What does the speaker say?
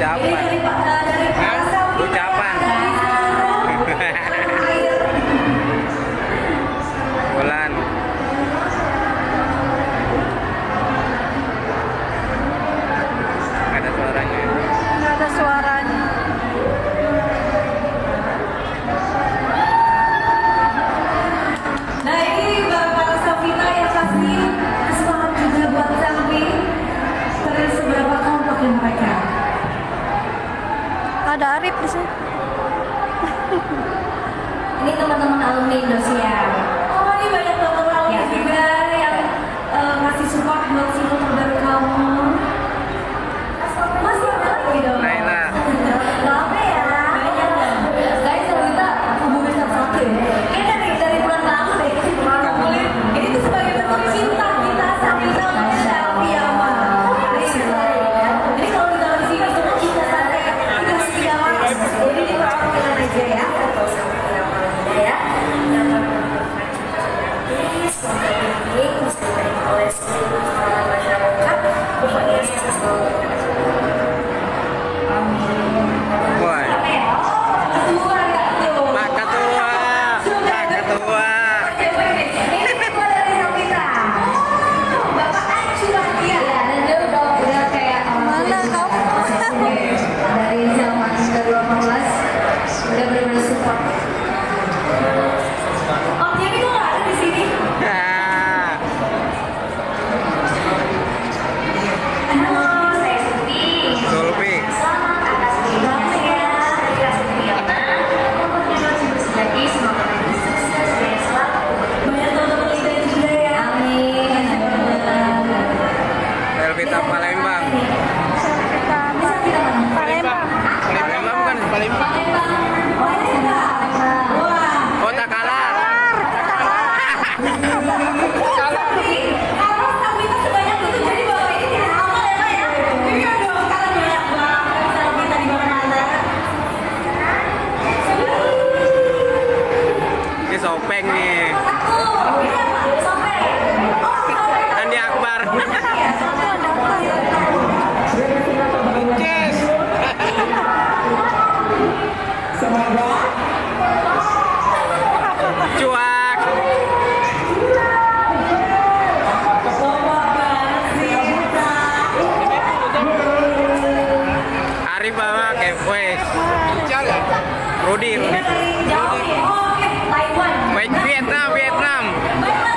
Ucapan. Bulan. Ada suaranya. Nggak ada suaranya. Nah ini para Safina yang kasih semangat juga buat Selfie. Terus seberapa kompaknya mereka. Ada Arif di sini. Ini teman-teman alumni Indosiar. Oh ini banyak teman-teman alumni juga yang ngasih support buat single terbaru kamu. Masih ada lagi dong. Naila. Lama ya. Banyak dong. Guys kita hubungan satu-satu ya. Kayaknya dari bulan lalu deh. Ini tuh sebagai bentuk cinta kita Safina untuk Selfie ya Mas. Jadi kalau kita di sini semua cinta sampai kita tidak malas. Jadi diperhatikan aja ya. Ya. Oleh seluruh masyarakat, pokoknya sukses selalu. Amin. Boy. Pak Ketua. Pak Ketua. Ini ketua dari Safina. Bapak Ancuran dia. Dan dia udah kayak Mana kamu? dari zaman 2018 udah benar-benar support. Om Jimmy kok nggak ada di sini? Ah. Halo, saya Suti. Sulfi. Selamat atas kehidupannya. Saya Suti Yana. Pokoknya masih bersedaki, semoga lebih sukses dan selalu. Banyak teman-teman lidah juga ya. Amin. Elvita Palembang. Bisa kita mana? Palembang. Palembang bukan Palembang. Palembang. Oh ini enggak. Wah. Kota kalah. Tapi kalau Safina sebanyak itu jadi bapak ini tidak aman ya Pak ya? Iya dong, karena banyak banget Safina di mana-mana. Ini Sopeng nih. Aku, ini apa? Sampai. Oh, sampai. Andi Akbar. Ya, sampai. Yes. Cuak. Arif bawa wes. Rudi. Ini dari jauh nih. Oh, oke. Taiwan. Vietnam. Baiklah.